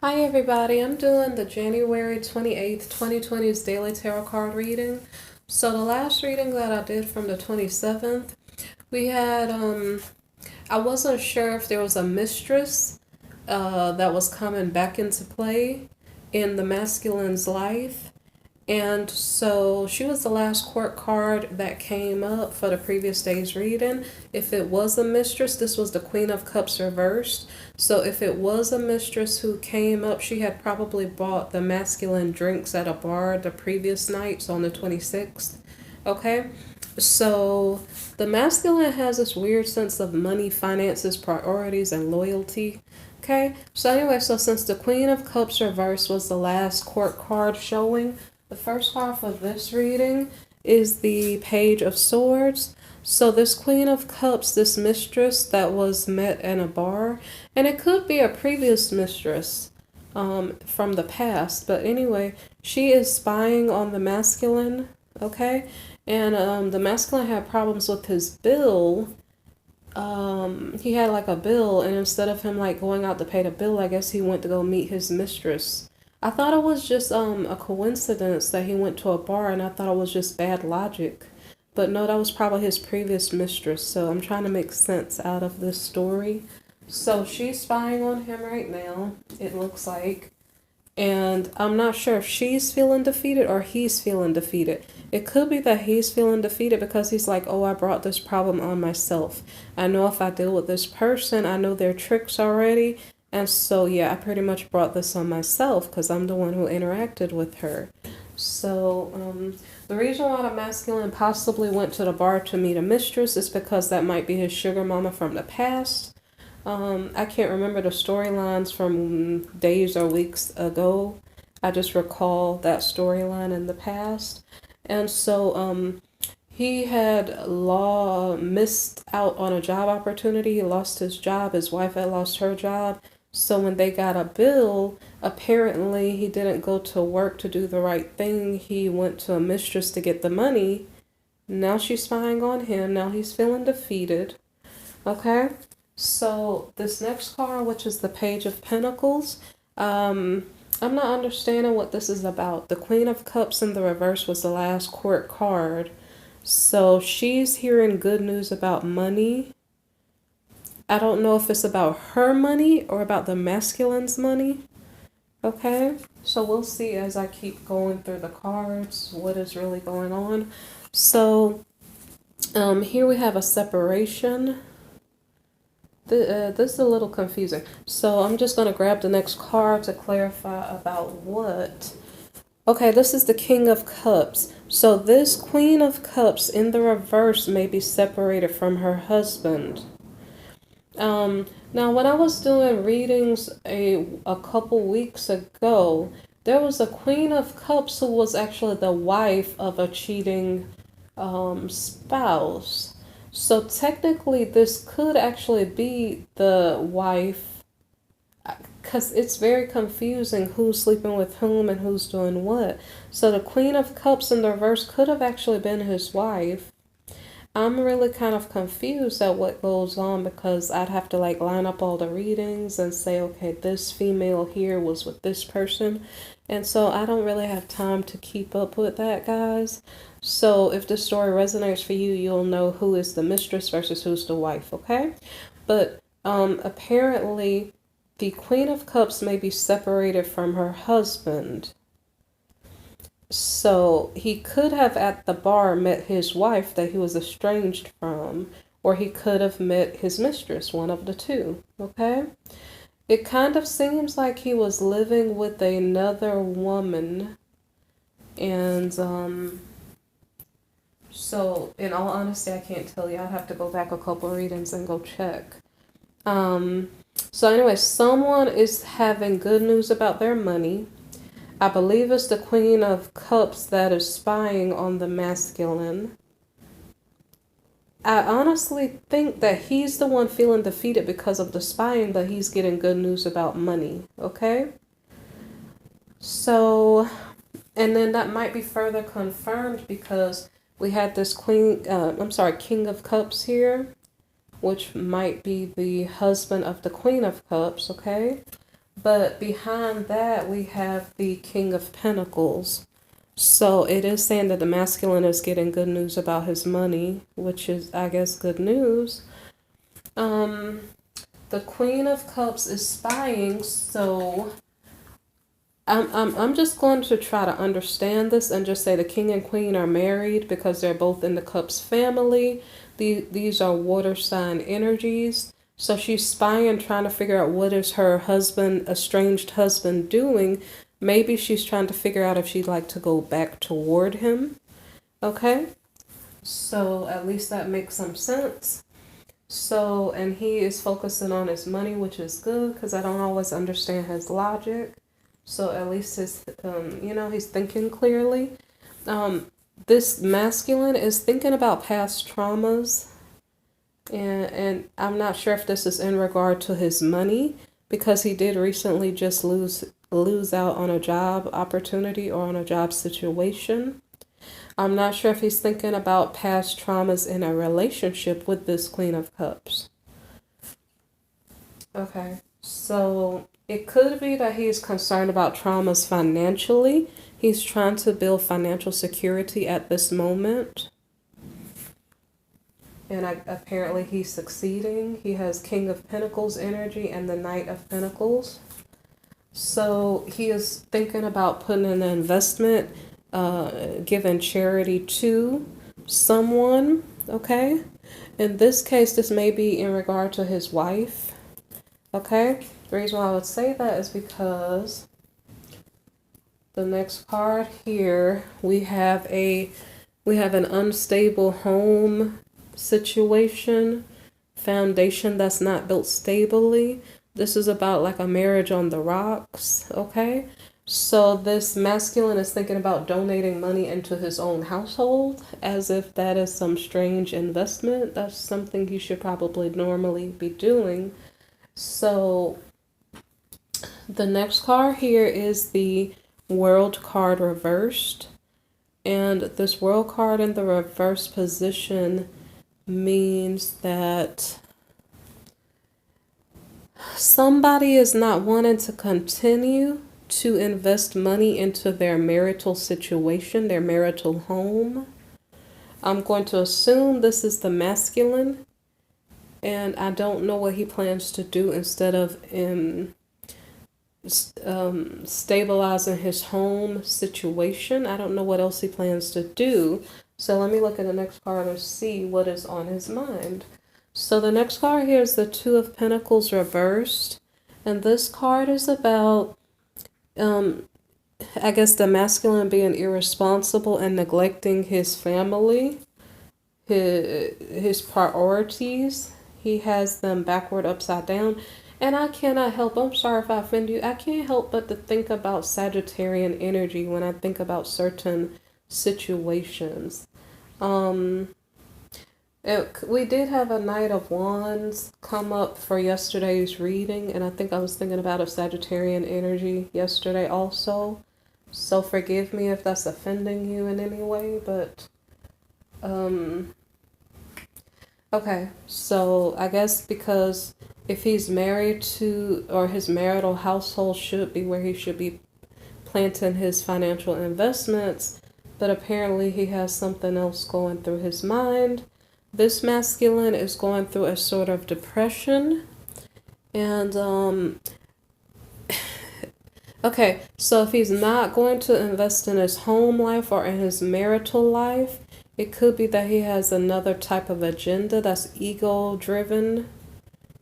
Hi everybody, I'm doing the January 28th, 2020's daily tarot card reading. So the last reading that I did from the 27th, we had, I wasn't sure if there was a mistress that was coming back into play in the masculine's life. And so she was the last court card that came up for the previous day's reading. If it was a mistress, this was the Queen of Cups reversed. So if it was a mistress who came up, she had probably bought the masculine drinks at a bar the previous night, so on the 26th. Okay? So the masculine has this weird sense of money, finances, priorities, and loyalty. Okay? So anyway, so since the Queen of Cups reversed was the last court card showing, the first card for this reading is the Page of Swords. So this Queen of Cups, this mistress that was met in a bar, and it could be a previous mistress from the past, but anyway, she is spying on the masculine, okay? And the masculine had problems with his bill. He had like a bill, and instead of him like going out to pay the bill, I guess he went to go meet his mistress. I thought it was just a coincidence that he went to a bar, and I thought it was just bad logic. But no, that was probably his previous mistress. So I'm trying to make sense out of this story. So she's spying on him right now, it looks like. And I'm not sure if she's feeling defeated or he's feeling defeated. It could be that he's feeling defeated because he's like, oh, I brought this problem on myself. I know if I deal with this person, I know their tricks already. And so, yeah, I pretty much brought this on myself because I'm the one who interacted with her. So, the reason why the masculine possibly went to the bar to meet a mistress is because that might be his sugar mama from the past. I can't remember the storylines from days or weeks ago. I just recall that storyline in the past. And so, he had missed out on a job opportunity. He lost his job. His wife had lost her job. So when they got a bill, apparently he didn't go to work to do the right thing. He went to a mistress to get the money. Now she's spying on him. Now he's feeling defeated. Okay? So this next card, which is the Page of Pentacles, I'm not understanding what this is about. The Queen of Cups in the reverse was the last court card. So she's hearing good news about money. I don't know if it's about her money or about the masculine's money. Okay, so we'll see as I keep going through the cards what is really going on. So here we have a separation. This is a little confusing. So I'm just going to grab the next card to clarify about what. Okay, this is the King of Cups. So this Queen of Cups in the reverse may be separated from her husband. Now when I was doing readings a couple weeks ago, there was a Queen of Cups who was actually the wife of a cheating spouse. So technically this could actually be the wife, because it's very confusing who's sleeping with whom and who's doing what. So the Queen of Cups in the reverse could have actually been his wife. I'm really kind of confused at what goes on because I'd have to like line up all the readings and say, okay, this female here was with this person. And so I don't really have time to keep up with that, guys. So if the story resonates for you, you'll know who is the mistress versus who's the wife, okay? But apparently the Queen of Cups may be separated from her husband. So he could have at the bar met his wife that he was estranged from, or he could have met his mistress, one of the two, okay? It kind of seems like he was living with another woman, and so in all honesty, I can't tell you. I'd have to go back a couple readings and go check. So anyway, someone is having good news about their money. I believe it's the Queen of Cups that is spying on the masculine. I honestly think that he's the one feeling defeated because of the spying, but he's getting good news about money, okay? So, and then that might be further confirmed because we had this King of Cups here, which might be the husband of the Queen of Cups, okay? But behind that, we have the King of Pentacles. So it is saying that the masculine is getting good news about his money, which is, I guess, good news. The Queen of Cups is spying, so I'm just going to try to understand this and just say the King and Queen are married because they're both in the Cups family. These are water sign energies. So she's spying, trying to figure out what is her husband, estranged husband, doing. Maybe she's trying to figure out if she'd like to go back toward him. Okay? So at least that makes some sense. So, and he is focusing on his money, which is good because I don't always understand his logic. So at least his, he's thinking clearly. This masculine is thinking about past traumas. And I'm not sure if this is in regard to his money because he did recently just lose out on a job opportunity or on a job situation. I'm not sure if he's thinking about past traumas in a relationship with this Queen of Cups. Okay, so it could be that he's concerned about traumas financially. He's trying to build financial security at this moment. And apparently he's succeeding. He has King of Pentacles energy and the Knight of Pentacles. So he is thinking about putting an investment, giving charity to someone, okay? In this case, this may be in regard to his wife, okay? The reason why I would say that is because the next card here, we have an unstable home situation, foundation that's not built stably. This is about like a marriage on the rocks, okay? So this masculine is thinking about donating money into his own household as if that is some strange investment. That's something he should probably normally be doing. So the next card here is the World card reversed. And this World card in the reverse position means that somebody is not wanting to continue to invest money into their marital situation, their marital home. I'm going to assume this is the masculine, and I don't know what he plans to do instead of stabilizing his home situation. I don't know what else he plans to do. So let me look at the next card and see what is on his mind. So the next card here is the Two of Pentacles reversed. And this card is about, I guess, the masculine being irresponsible and neglecting his family, his priorities. He has them backward, upside down. And I cannot help, I'm sorry if I offend you, I can't help but to think about Sagittarian energy when I think about certain situations. We did have a Knight of Wands come up for yesterday's reading, and I think I was thinking about a Sagittarian energy yesterday also. So forgive me if that's offending you in any way, but okay, so I guess because if he's married to, or his marital household should be where he should be planting his financial investments, but apparently he has something else going through his mind. This masculine is going through a sort of depression. And, okay, so if he's not going to invest in his home life or in his marital life, it could be that he has another type of agenda that's ego-driven.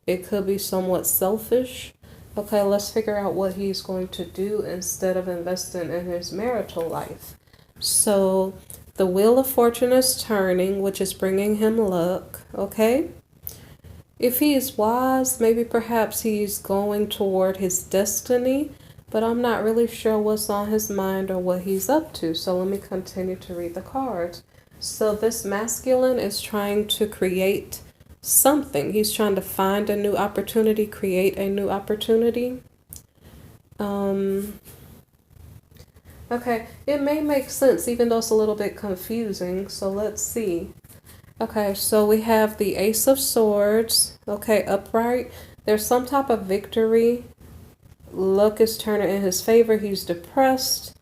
It could be somewhat selfish. Okay, let's figure out what he's going to do instead of investing in his marital life. So the Wheel of Fortune is turning, which is bringing him luck, okay? If he is wise, maybe perhaps he's going toward his destiny, but I'm not really sure what's on his mind or what he's up to. So let me continue to read the cards. So this masculine is trying to create something. He's trying to find a new opportunity, create a new opportunity. Okay, it may make sense even though it's a little bit confusing. So let's see. Okay, so we have the Ace of Swords. Okay, upright. There's some type of victory luck is turning in his favor. He's depressed.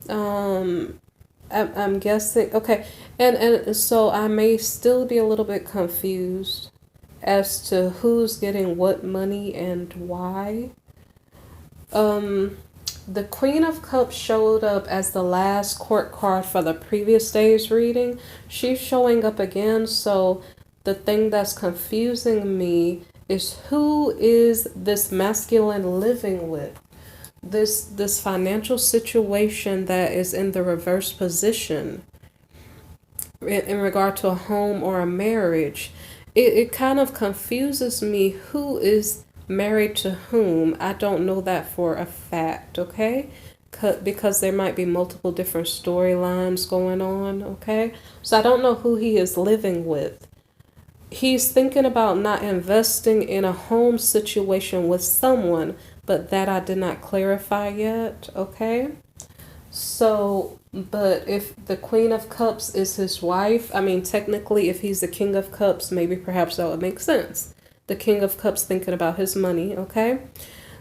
I'm guessing. Okay, and so I may still be a little bit confused as to who's getting what money and why. The Queen of Cups showed up as the last court card for the previous day's reading. She's showing up again, so the thing that's confusing me is who is this masculine living with? This financial situation that is in the reverse position in regard to a home or a marriage. It kind of confuses me who is married to whom. I don't know that for a fact, okay? Because there might be multiple different storylines going on, okay? So I don't know who he is living with. He's thinking about not investing in a home situation with someone, but that I did not clarify yet, okay? So, but if the Queen of Cups is his wife, I mean, technically, if he's the King of Cups, maybe perhaps that would make sense. The King of Cups thinking about his money, okay?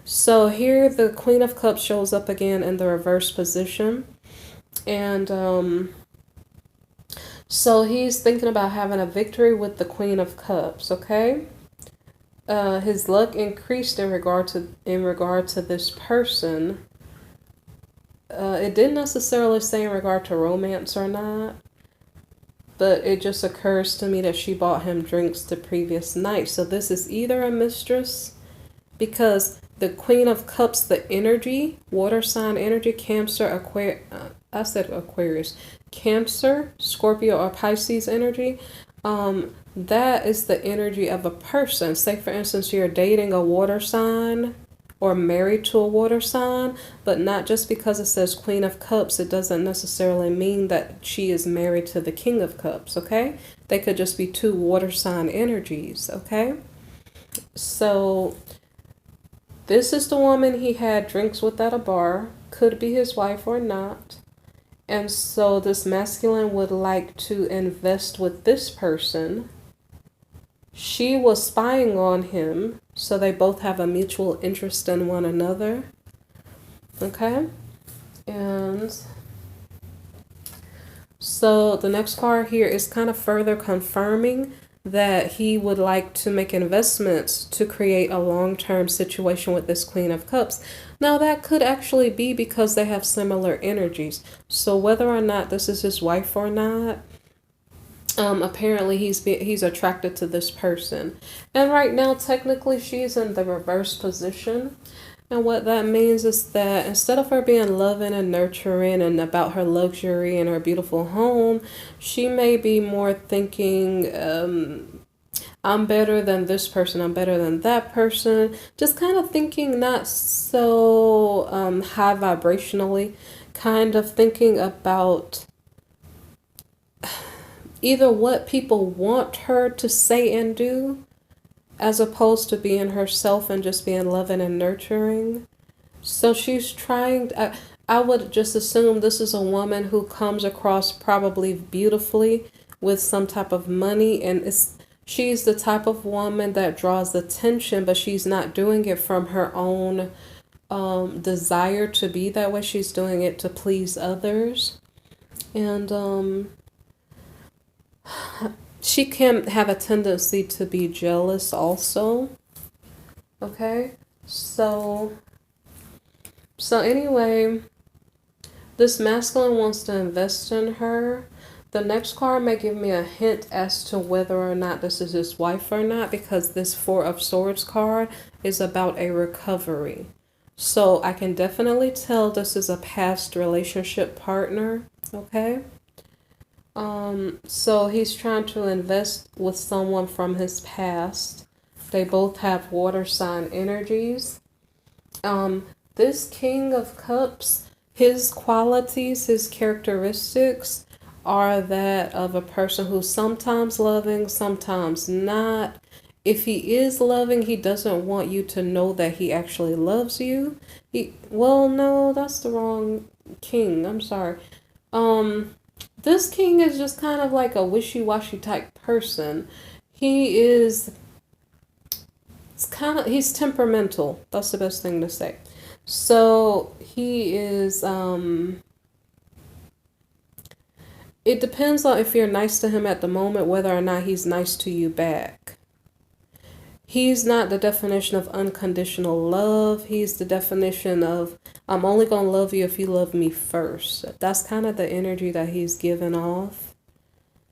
So here the Queen of Cups shows up again in the reverse position. And so he's thinking about having a victory with the Queen of Cups, okay? His luck increased in regard to this person. It didn't necessarily say in regard to romance or not, but it just occurs to me that she bought him drinks the previous night. So this is either a mistress, because the Queen of Cups, the energy, water sign energy, Cancer, Aquarius, Cancer, Scorpio, or Pisces energy. That is the energy of a person. Say, for instance, you're dating a water sign or married to a water sign, but not just because it says Queen of Cups, it doesn't necessarily mean that she is married to the King of Cups, okay? They could just be two water sign energies, okay? So this is the woman he had drinks with at a bar. Could be his wife or not. And so this masculine would like to invest with this person. She was spying on him, so they both have a mutual interest in one another. Okay? And so the next card here is kind of further confirming that he would like to make investments to create a long-term situation with this Queen of Cups. Now that could actually be because they have similar energies. So whether or not this is his wife or not, apparently he's attracted to this person. And right now, technically, she's in the reverse position. And what that means is that instead of her being loving and nurturing and about her luxury and her beautiful home, she may be more thinking, I'm better than this person, I'm better than that person. Just kind of thinking not so high vibrationally, kind of thinking about either what people want her to say and do, as opposed to being herself and just being loving and nurturing. So she's trying, I would just assume this is a woman who comes across probably beautifully with some type of money, and she's the type of woman that draws attention, but she's not doing it from her own desire to be that way. She's doing it to please others. And she can have a tendency to be jealous also. Okay, so anyway, this masculine wants to invest in her. The next card may give me a hint as to whether or not this is his wife or not, because this Four of Swords card is about a recovery. So I can definitely tell this is a past relationship partner, okay? So he's trying to invest with someone from his past. They both have water sign energies. This King of Cups, his qualities, his characteristics are that of a person who's sometimes loving, sometimes not. If he is loving, he doesn't want you to know that he actually loves you. Well, no, that's the wrong king. I'm sorry. This king is just kind of like a wishy-washy type person. He is he's temperamental. That's the best thing to say. So he is, it depends on if you're nice to him at the moment, whether or not he's nice to you back. He's not the definition of unconditional love. He's the definition of, I'm only going to love you if you love me first. That's kind of the energy that he's giving off.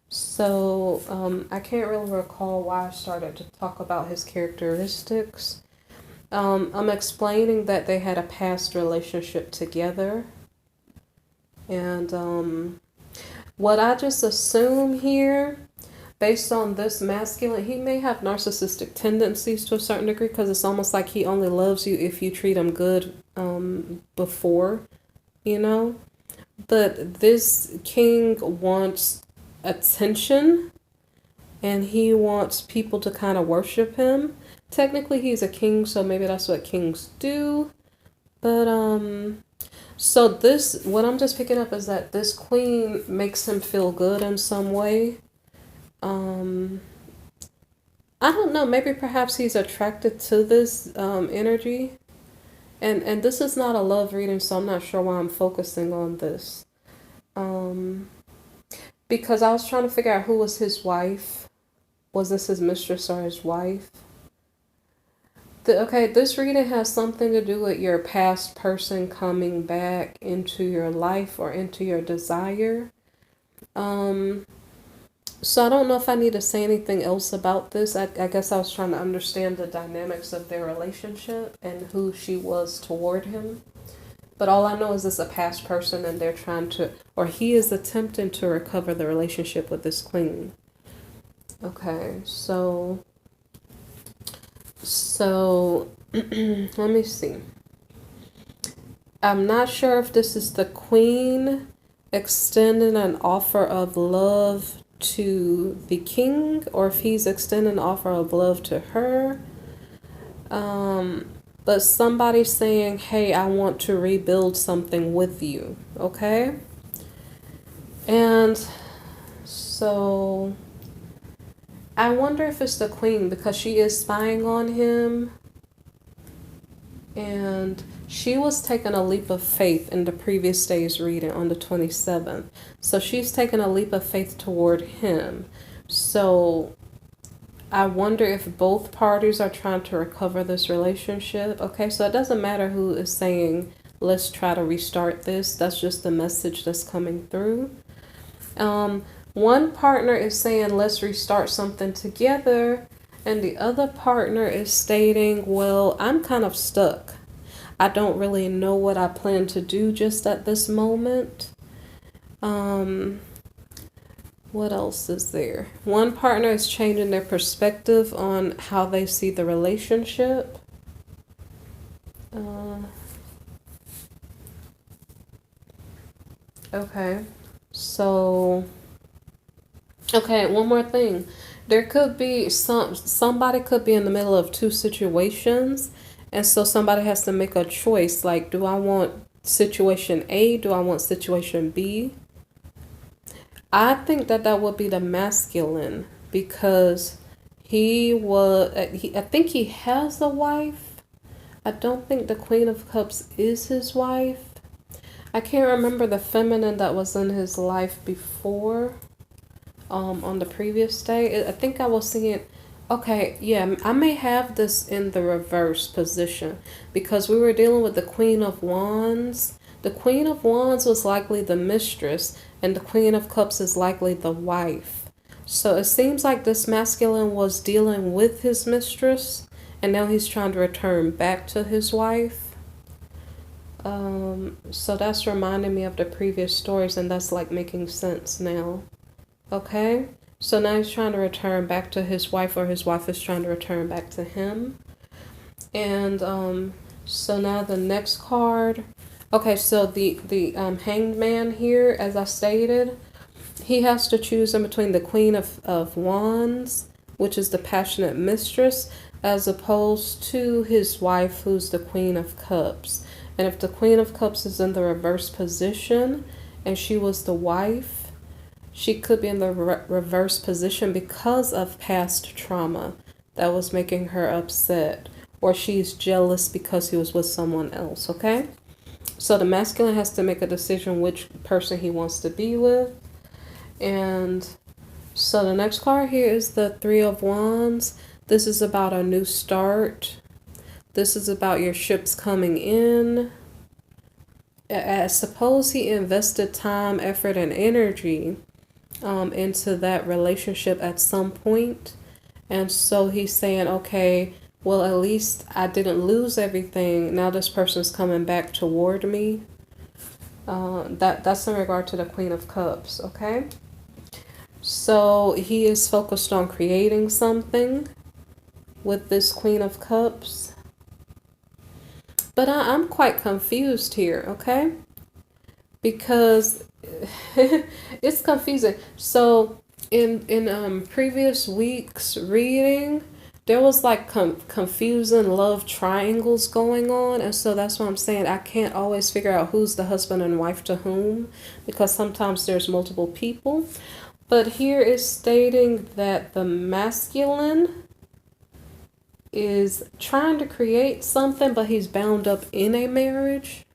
So I can't really recall why I started to talk about his characteristics. I'm explaining that they had a past relationship together. And what I just assume here, based on this masculine, he may have narcissistic tendencies to a certain degree, because it's almost like he only loves you if you treat him good before, you know. But this king wants attention, and he wants people to kind of worship him. Technically, he's a king, so maybe that's what kings do. But so this, what I'm just picking up is that this queen makes him feel good in some way. I don't know, maybe perhaps he's attracted to this energy. And this is not a love reading, so I'm not sure why I'm focusing on this. Because I was trying to figure out who was his wife. Was this his mistress or his wife? Okay, this reading has something to do with your past person coming back into your life or into your desire. So I don't know if I need to say anything else about this. I guess I was trying to understand the dynamics of their relationship and who she was toward him. But all I know is it's a past person, and they're trying to, or he is attempting to recover the relationship with this queen. Okay, so let me see. I'm not sure if this is the queen extending an offer of love to the king, or if he's extending an offer of love to her. But somebody's saying, hey, I want to rebuild something with you, okay? And so I wonder if it's the queen, because she is spying on him. And she was taking a leap of faith in the previous day's reading on the 27th. So she's taking a leap of faith toward him. So I wonder if both parties are trying to recover this relationship. Okay, so it doesn't matter who is saying, let's try to restart this. That's just the message that's coming through. One partner is saying, let's restart something together. And the other partner is stating, well, I'm kind of stuck. I don't really know what I plan to do just at this moment. What else is there? One partner is changing their perspective on how they see the relationship. Okay, so, okay, one more thing. There could be somebody could be in the middle of two situations, and so somebody has to make a choice, like, do I want situation A, do I want situation B? I think that would be the masculine, because I think he has a wife. I don't think the Queen of Cups is his wife. I can't remember the feminine that was in his life before, on the previous day. I think I was seeing, okay, yeah, I may have this in the reverse position, because we were dealing with the Queen of Wands. The Queen of Wands was likely the mistress, and the Queen of Cups is likely the wife. So it seems like this masculine was dealing with his mistress, and now he's trying to return back to his wife. So that's reminding me of the previous stories, and that's like making sense now. Okay, so now he's trying to return back to his wife, or his wife is trying to return back to him. And so now the next card. Okay, so the Hanged Man here, as I stated, he has to choose in between the Queen of Wands, which is the passionate mistress, as opposed to his wife, who's the Queen of Cups. And if the Queen of Cups is in the reverse position and she was the wife, she could be in the reverse position because of past trauma. that was making her upset, or she's jealous because he was with someone else, okay? So the masculine has to make a decision which person he wants to be with. And so the next card here is the Three of Wands. This is about a new start. This is about your ships coming in. I suppose he invested time, effort, and energy into that relationship at some point. And so he's saying, okay, well, at least I didn't lose everything. Now this person's coming back toward me. That's in regard to the Queen of Cups, okay? So he is focused on creating something with this Queen of Cups. But I'm quite confused here, okay? Because it's confusing. So in previous week's reading, there was like confusing love triangles going on. And so that's what I'm saying. I can't always figure out who's the husband and wife to whom, because sometimes there's multiple people. But here is stating that the masculine is trying to create something, but he's bound up in a marriage.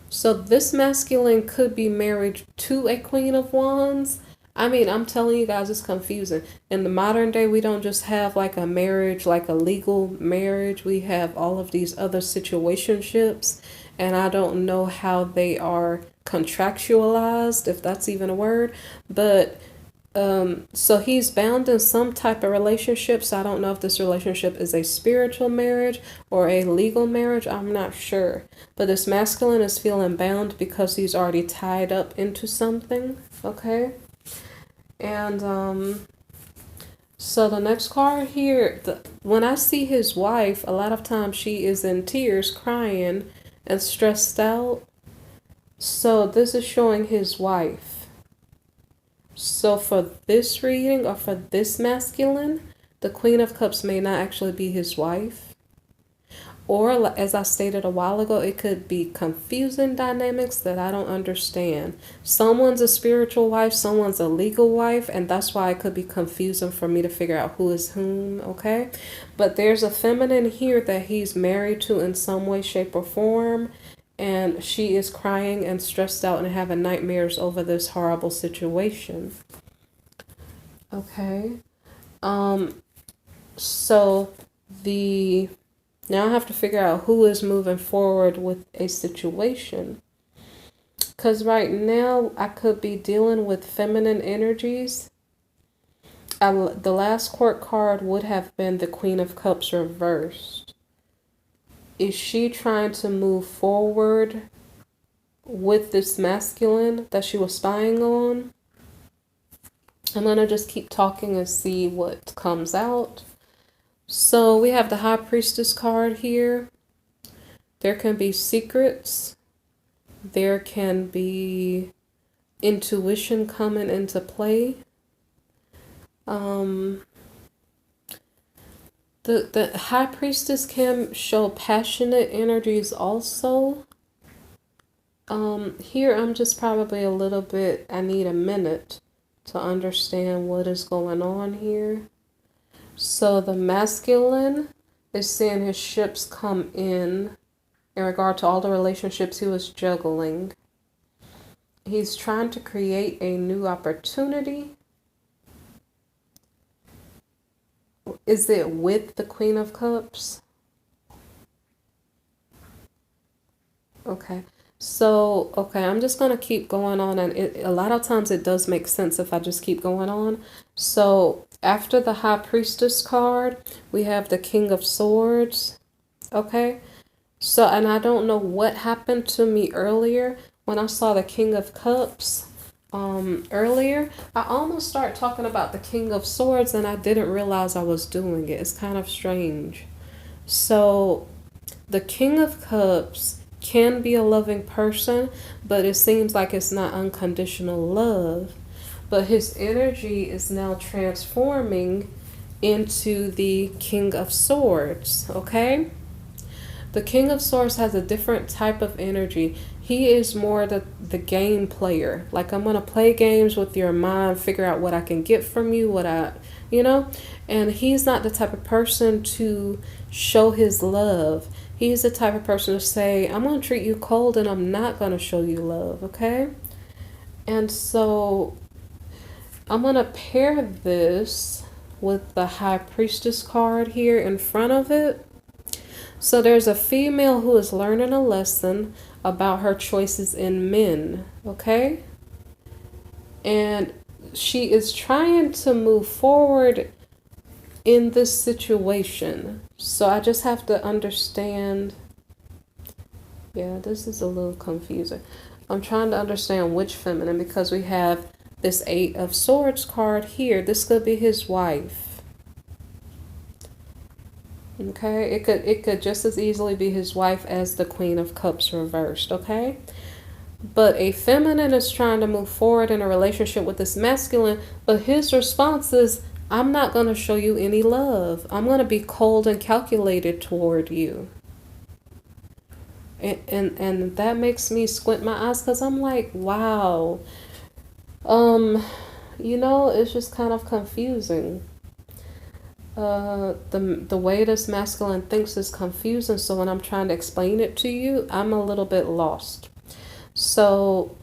So this masculine could be married to a Queen of Wands. I mean, I'm telling you guys, it's confusing. In the modern day, we don't just have like a marriage, like a legal marriage. We have all of these other situationships, and I don't know how they are contractualized, if that's even a word. But so he's bound in some type of relationship. So I don't know if this relationship is a spiritual marriage or a legal marriage. I'm not sure. But this masculine is feeling bound because he's already tied up into something. Okay. And so the next card here, when I see his wife, a lot of times she is in tears, crying and stressed out. So this is showing his wife. So for this reading, or for this masculine, the Queen of Cups may not actually be his wife. Or, as I stated a while ago, it could be confusing dynamics that I don't understand. Someone's a spiritual wife, someone's a legal wife, and that's why it could be confusing for me to figure out who is whom, okay? But there's a feminine here that he's married to in some way, shape, or form, and she is crying and stressed out and having nightmares over this horrible situation. Okay. So now I have to figure out who is moving forward with a situation. Because right now I could be dealing with feminine energies. The last court card would have been the Queen of Cups reversed. Is she trying to move forward with this masculine that she was spying on? I'm going to just keep talking and see what comes out. So we have the High Priestess card here. There can be secrets. There can be intuition coming into play. The High Priestess can show passionate energies also. Here I'm just probably a little bit, I need a minute to understand what is going on here. So the masculine is seeing his ships come in regard to all the relationships he was juggling. He's trying to create a new opportunity. Is it with the Queen of Cups? Okay. So, okay, I'm just going to keep going on, and a lot of times it does make sense if I just keep going on. So, after the High Priestess card, we have the King of Swords, okay? So, and I don't know what happened to me earlier when I saw the King of Cups earlier. I almost started talking about the King of Swords, and I didn't realize I was doing it. It's kind of strange. So, the King of Cups can be a loving person, but it seems like it's not unconditional love. But his energy is now transforming into the King of Swords, okay? The King of Swords has a different type of energy. He is more the game player. Like, I'm going to play games with your mind, figure out what I can get from you, you know? And he's not the type of person to show his love. He's the type of person to say, I'm going to treat you cold and I'm not going to show you love, okay? And so I'm going to pair this with the High Priestess card here in front of it. So there's a female who is learning a lesson about her choices in men, okay? And she is trying to move forward in this situation. So I just have to understand. Yeah, this is a little confusing. I'm trying to understand which feminine, because we have this Eight of Swords card here. This could be his wife. Okay, it could just as easily be his wife as the Queen of Cups reversed, okay? But a feminine is trying to move forward in a relationship with this masculine, but his response is, I'm not going to show you any love. I'm going to be cold and calculated toward you. And that makes me squint my eyes, because I'm like, wow. You know, it's just kind of confusing. The way this masculine thinks is confusing, so when I'm trying to explain it to you, I'm a little bit lost. So,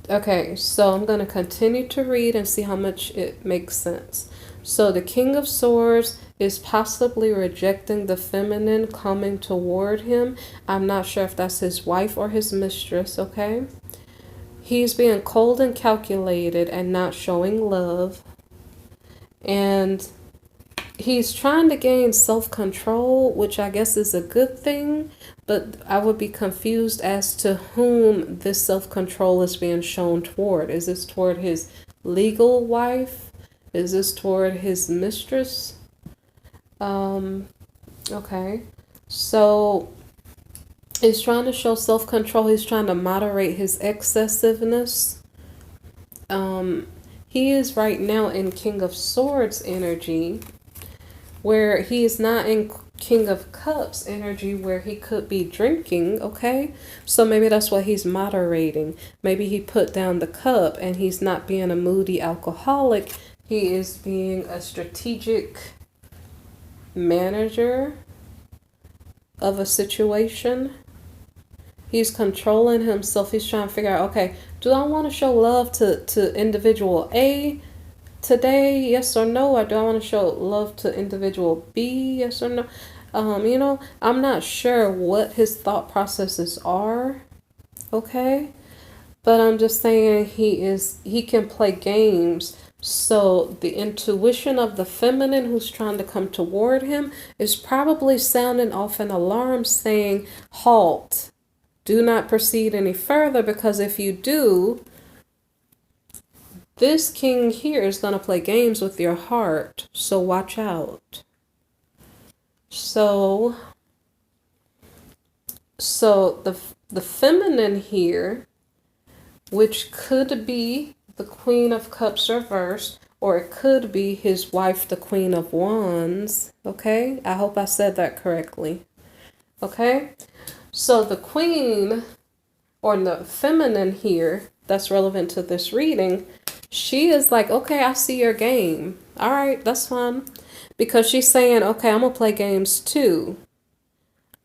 okay, so I'm going to continue to read and see how much it makes sense. So the King of Swords is possibly rejecting the feminine coming toward him. I'm not sure if that's his wife or his mistress, okay? He's being cold and calculated and not showing love. And he's trying to gain self-control, which I guess is a good thing, but I would be confused as to whom this self-control is being shown toward. Is this toward his legal wife? Is this toward his mistress? Okay. So he's trying to show self-control. He's trying to moderate his excessiveness. He is right now in King of Swords energy, where he is not in King of Cups energy, where he could be drinking, okay? So maybe that's what he's moderating. Maybe he put down the cup and he's not being a moody alcoholic. He is being a strategic manager of a situation. He's controlling himself. He's trying to figure out, okay, do I want to show love to individual A today, yes or no? Or do I want to show love to individual B, yes or no? You know, I'm not sure what his thought processes are, okay? But I'm just saying he can play games. So the intuition of the feminine who's trying to come toward him is probably sounding off an alarm saying, halt, do not proceed any further, because if you do, this king here is going to play games with your heart. So watch out. So the feminine here, which could be the Queen of Cups reversed, or it could be his wife, the Queen of Wands. Okay, I hope I said that correctly. Okay, so the queen, or the feminine here, that's relevant to this reading, she is like, okay, I see your game. All right, that's fine. Because she's saying, okay, I'm going to play games too.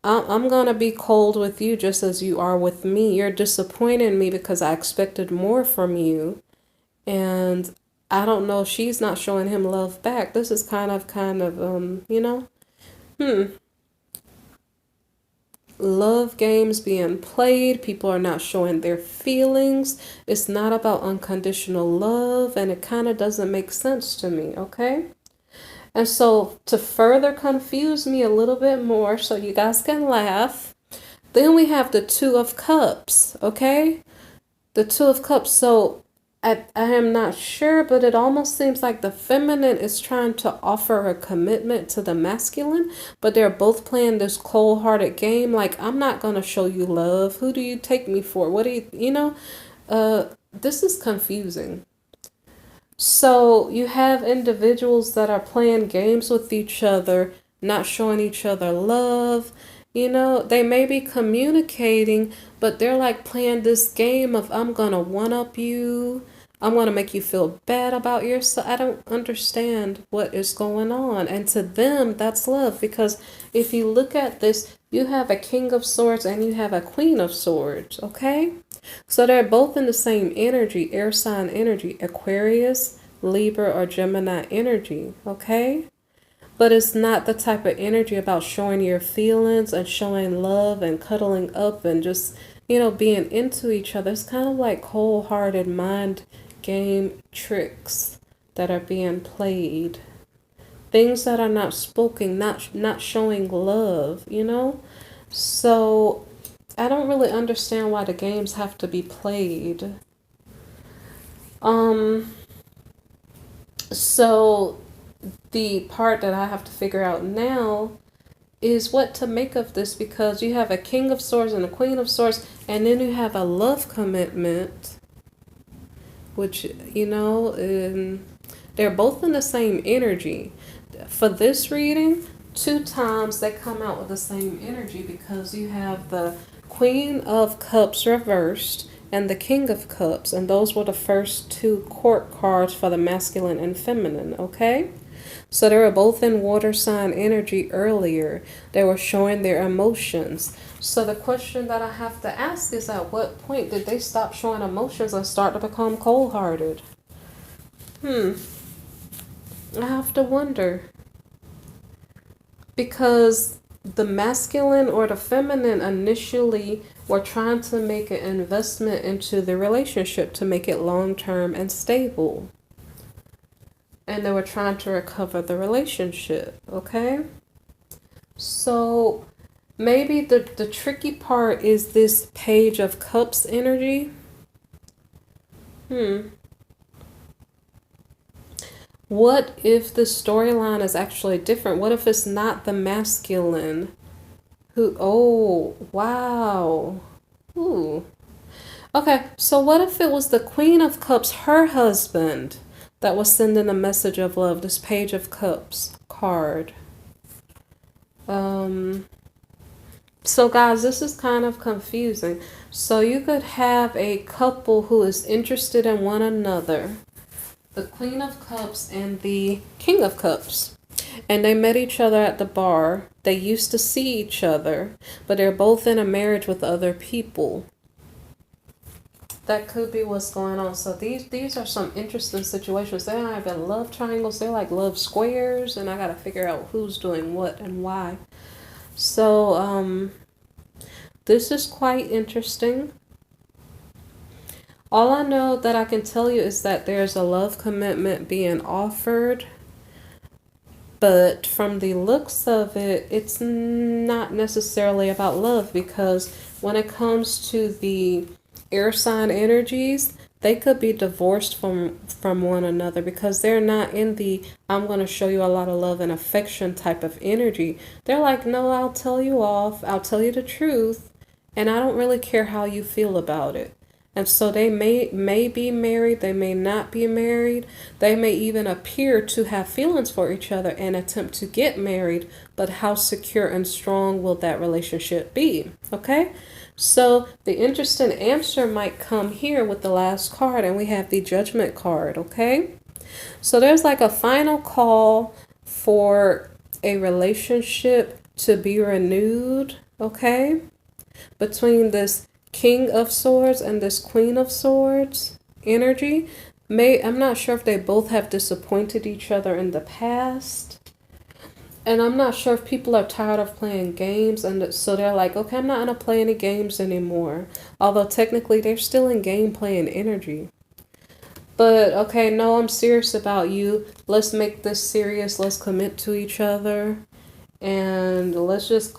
I'm going to be cold with you just as you are with me. You're disappointing me because I expected more from you. And I don't know, she's not showing him love back. This is kind of, you know, love games being played. People are not showing their feelings. It's not about unconditional love, and it kind of doesn't make sense to me, okay? And so to further confuse me a little bit more so you guys can laugh, then we have the Two of Cups, okay? The Two of Cups. So I am not sure, but it almost seems like the feminine is trying to offer a commitment to the masculine, but they're both playing this cold-hearted game. Like, I'm not going to show you love. Who do you take me for? What do you know? This is confusing. So you have individuals that are playing games with each other, not showing each other love. You know, they may be communicating, but they're like playing this game of, I'm going to one-up you. I'm going to make you feel bad about yourself. I don't understand what is going on. And to them, that's love. Because if you look at this, you have a King of Swords and you have a Queen of Swords, okay? So they're both in the same energy, air sign energy, Aquarius, Libra, or Gemini energy, okay? But it's not the type of energy about showing your feelings and showing love and cuddling up and just, being into each other. It's kind of like cold-hearted mind game tricks that are being played. Things that are not spoken, not showing love, So I don't really understand why the games have to be played. So the part that I have to figure out now is what to make of this, because you have a King of Swords and a Queen of Swords, and then you have a love commitment, which, they're both in the same energy. For this reading, 2 times they come out with the same energy, because you have the Queen of Cups reversed and the King of Cups, and those were the first 2 court cards for the masculine and feminine, okay? So they were both in water sign energy earlier. They were showing their emotions. So the question that I have to ask is, at what point did they stop showing emotions and start to become cold-hearted? I have to wonder. Because the masculine or the feminine initially were trying to make an investment into the relationship to make it long-term and stable. And they were trying to recover the relationship, okay? So maybe the tricky part is this Page of Cups energy. What if the storyline is actually different? What if it's not the masculine who, oh, wow. Ooh. Okay, so what if it was the Queen of Cups, her husband, that was sending a message of love, this Page of Cups card? So guys, this is kind of confusing. So you could have a couple who is interested in one another, the Queen of Cups and the King of Cups, and they met each other at the bar. They used to see each other, but they're both in a marriage with other people. That could be what's going on. So these are some interesting situations. They're not even love triangles. They're like love squares, and I got to figure out who's doing what and why. So this is quite interesting. All I know that I can tell you is that there's a love commitment being offered. But from the looks of it, it's not necessarily about love, because when it comes to the air sign energies, they could be divorced from one another, because they're not in the I'm going to show you a lot of love and affection type of energy. They're like, no, I'll tell you off. I'll tell you the truth. And I don't really care how you feel about it. And so they may be married, they may not be married, they may even appear to have feelings for each other and attempt to get married, but how secure and strong will that relationship be? Okay? So the interesting answer might come here with the last card, and we have the Judgment card, okay? So there's like a final call for a relationship to be renewed, okay? Between this King of Swords and this Queen of Swords energy. I'm not sure if they both have disappointed each other in the past. And I'm not sure if people are tired of playing games, and so they're like, okay, I'm not going to play any games anymore. Although technically they're still in game playing energy. But okay, no, I'm serious about you. Let's make this serious. Let's commit to each other. And let's just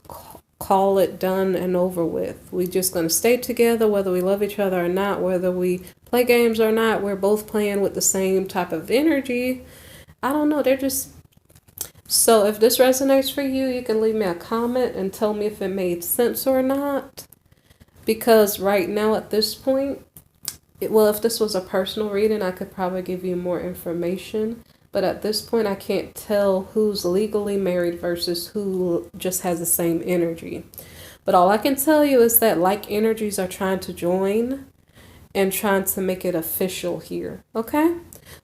call it done and over with. We're just going to stay together whether we love each other or not, whether we play games or not. We're both playing with the same type of energy. I don't know. They're just... So if this resonates for you, you can leave me a comment and tell me if it made sense or not. Because right now at this point, if this was a personal reading, I could probably give you more information. But at this point, I can't tell who's legally married versus who just has the same energy. But all I can tell you is that like energies are trying to join. and trying to make it official here, okay?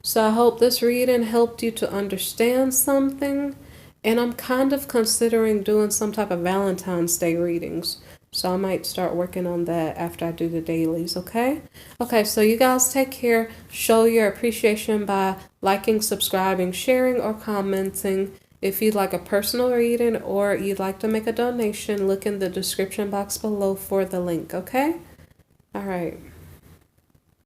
So I hope this reading helped you to understand something, and I'm kind of considering doing some type of Valentine's Day readings. So I might start working on that after I do the dailies, okay? Okay, so you guys take care. Show your appreciation by liking, subscribing, sharing, or commenting. If you'd like a personal reading or you'd like to make a donation, look in the description box below for the link, okay? All right.